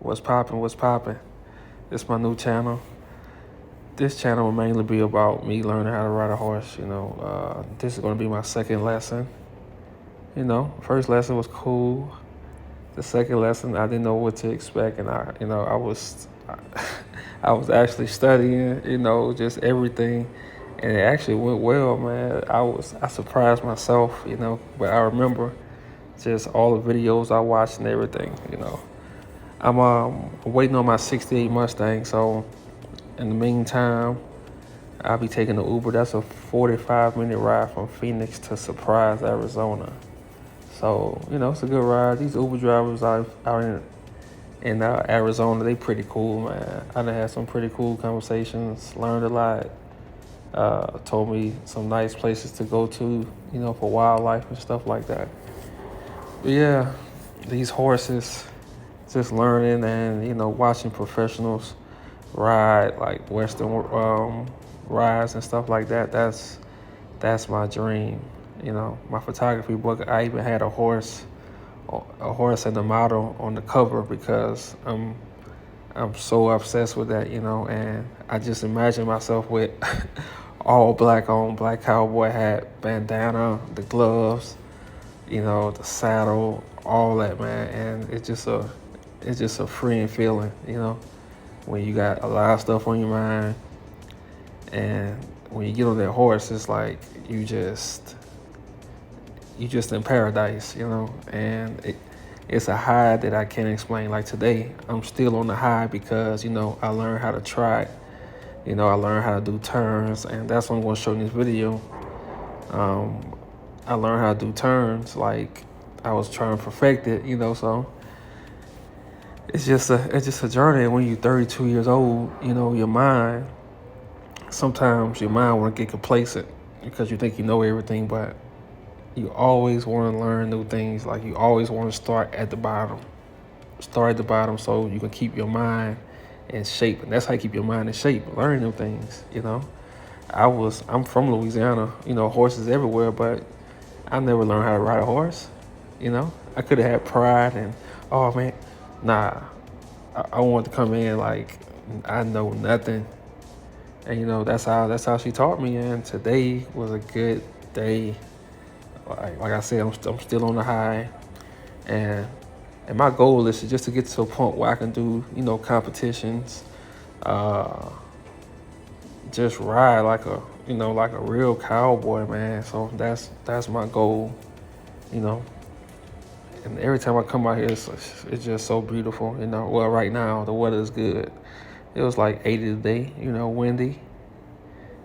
What's poppin'? What's poppin'? This my new channel. This channel will mainly be about me learning how to ride a horse. This is gonna be my second lesson. First lesson was cool. The second lesson, I didn't know what to expect, and I was actually studying. Just everything, and it actually went well, man. I surprised myself. But I remember just all the videos I watched and everything. I'm waiting on my '68 Mustang, so in the meantime, I'll be taking the Uber. That's a 45-minute ride from Phoenix to Surprise, Arizona. So it's a good ride. These Uber drivers out in Arizona, they pretty cool, man. I done had some pretty cool conversations, learned a lot. Told me some nice places to go to, for wildlife and stuff like that. But yeah, these horses, just learning and watching professionals ride like Western rides and stuff like that. That's my dream. My photography book. I even had a horse and a model on the cover because I'm so obsessed with that. And I just imagine myself with all black on, black cowboy hat, bandana, the gloves, the saddle, all that, man. And it's just a freeing feeling, when you got a lot of stuff on your mind, and when you get on that horse, it's like you just in paradise, and it's a high that I can't explain. Like today, I'm still on the high because I learned how to trot, I learned how to do turns, and that's what I'm going to show in this video. I learned how to do turns, like I was trying to perfect it, so it's just a journey. And when you're 32 years old, sometimes your mind want to get complacent because you think you know everything, but you always want to learn new things. Like you always want to start at the bottom. Start at the bottom so you can keep your mind in shape. And that's how you keep your mind in shape, learn new things, I'm from Louisiana, horses everywhere, but I never learned how to ride a horse. I could have had pride and, oh man, nah. I want to come in like I know nothing. And that's how she taught me. And today was a good day. Like I said, I'm still on the high, and my goal is just to get to a point where I can do competitions, just ride like a real cowboy, man. So that's my goal, you know. And every time I come out here, it's just so beautiful, Well, right now the weather is good. It was like 80 today, windy,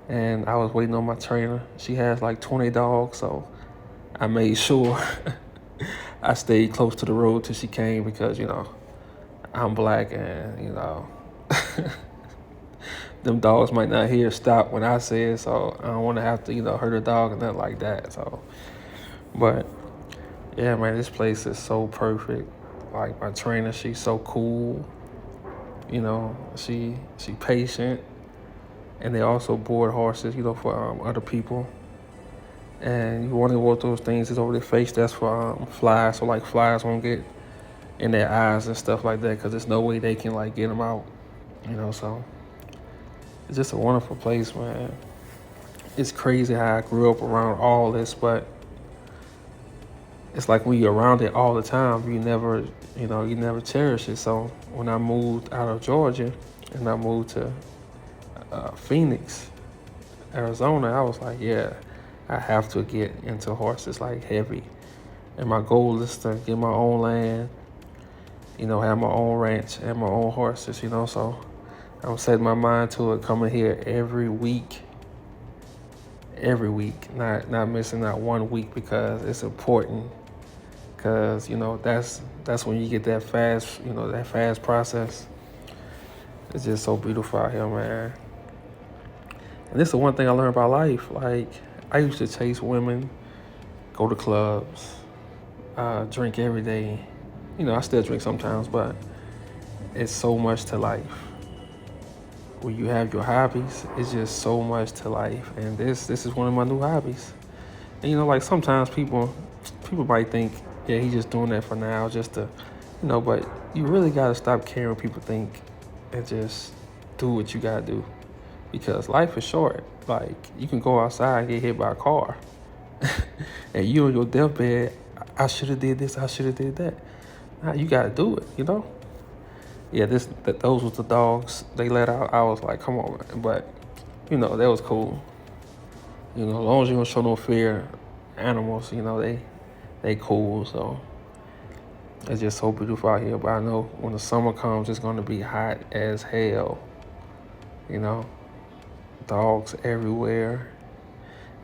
and I was waiting on my trainer. She has like 20 dogs, so I made sure I stayed close to the road till she came because I'm black and them dogs might not hear stop when I say it, so I don't want to have to hurt a dog and nothing like that. So, but yeah, man, this place is so perfect. Like my trainer, she's so cool. She patient, and they also board horses, for other people. And one of those things is over their face. That's for flies, so like flies won't get in their eyes and stuff like that, because there's no way they can like get them out. So it's just a wonderful place, man. It's crazy how I grew up around all this, but it's like when you're around it all the time, you never cherish it. So when I moved out of Georgia and I moved to Phoenix, Arizona, I was like, yeah, I have to get into horses like heavy. And my goal is to get my own land, have my own ranch, have my own horses, So I'm setting my mind to it, coming here every week, not missing not 1 week, because it's important. Because that's when you get that fast process. It's just so beautiful out here, man. And this is the one thing I learned about life. Like I used to chase women, go to clubs, drink every day. I still drink sometimes, but it's so much to life. When you have your hobbies, it's just so much to life. And this is one of my new hobbies. And like sometimes people might think, yeah, he's just doing that for now, just to But you really gotta stop caring what people think and just do what you gotta do because life is short. Like you can go outside and get hit by a car, and you on your deathbed. I should have did this. I should have did that. Nah, you gotta do it. Yeah, those was the dogs they let out. I was like, come on, man. But that was cool. As long as you don't show no fear, animals, they cool. So it's just so beautiful out here. But I know when the summer comes, it's gonna be hot as hell. You know, dogs everywhere.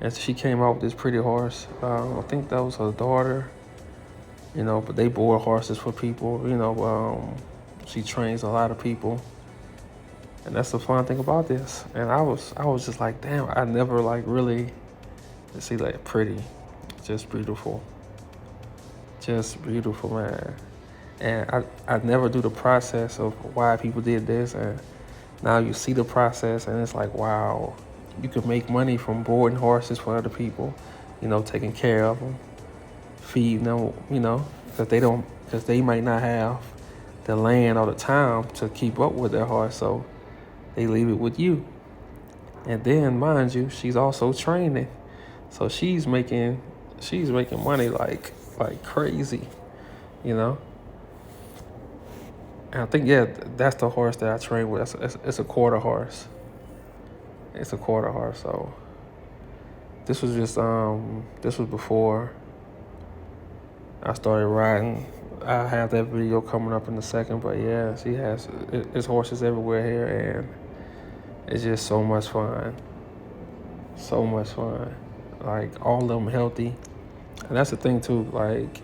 And she came out with this pretty horse. I think that was her daughter. But they board horses for people. She trains a lot of people, and that's the fun thing about this. And I was just like, damn, I never like really see like pretty, just beautiful, man. And I never do the process of why people did this, and now you see the process, and it's like, wow, you can make money from boarding horses for other people, taking care of them, feeding them, because they might not have the land or the time to keep up with their horse, so they leave it with you. And then, mind you, she's also training, so she's making money like crazy, And I think that's the horse that I train with. It's a quarter horse. It's a quarter horse. So this was before I started riding. I have that video coming up in a second, but yeah, she has it's horses everywhere here, and it's just so much fun. So much fun. Like all of them healthy, and that's the thing too. Like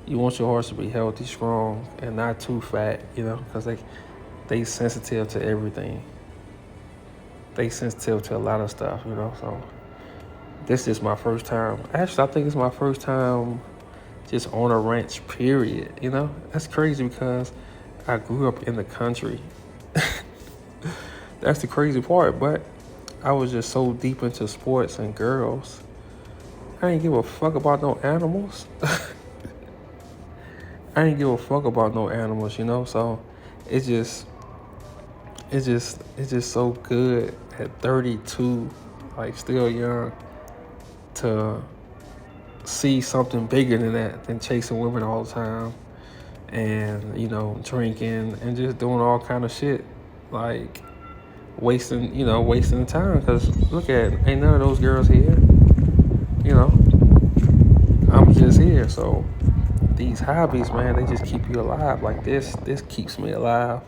you want your horse to be healthy, strong, and not too fat. Because they sensitive to everything. They sensitive to a lot of stuff. So this is my first time. Actually, I think it's my first time just on a ranch, period. That's crazy because I grew up in the country. That's the crazy part, but I was just so deep into sports and girls. I didn't give a fuck about no animals. I didn't give a fuck about no animals, so it's just so good at 32, like still young, to see something bigger than that, than chasing women all the time and drinking and just doing all kind of shit, like wasting the time. Because look at it, ain't none of those girls here. I'm just here. So these hobbies, man, they just keep you alive. Like this keeps me alive.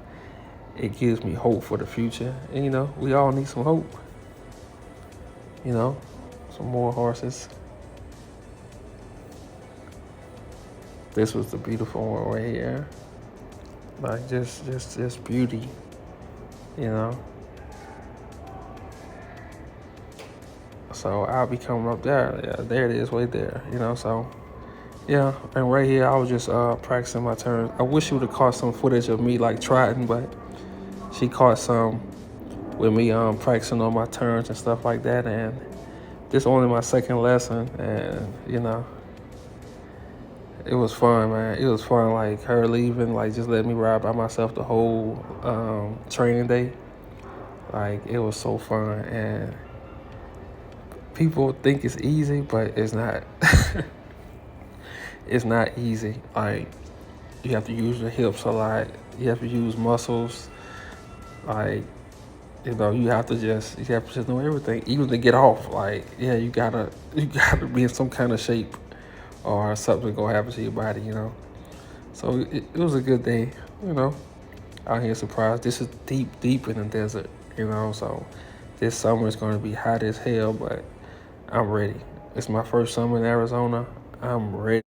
It gives me hope for the future. And we all need some hope. Some more horses. This was the beautiful one right here. Like just beauty, So I'll be coming up there. Yeah, there it is, right there. So yeah, and right here I was just practicing my turns. I wish you would have caught some footage of me like trotting, but she caught some with me practicing on my turns and stuff like that. And this is only my second lesson, and it was fun, man. It was fun, like her leaving, like just letting me ride by myself the whole training day. Like it was so fun, and people think it's easy, but it's not. It's not easy. Like you have to use your hips a lot. You have to use muscles. Like you have to just know everything, even to get off. Like you gotta be in some kind of shape, or something gonna happen to your body. So it was a good day. Out here surprised. This is deep in the desert. So this summer is gonna be hot as hell, but I'm ready. It's my first summer in Arizona. I'm ready.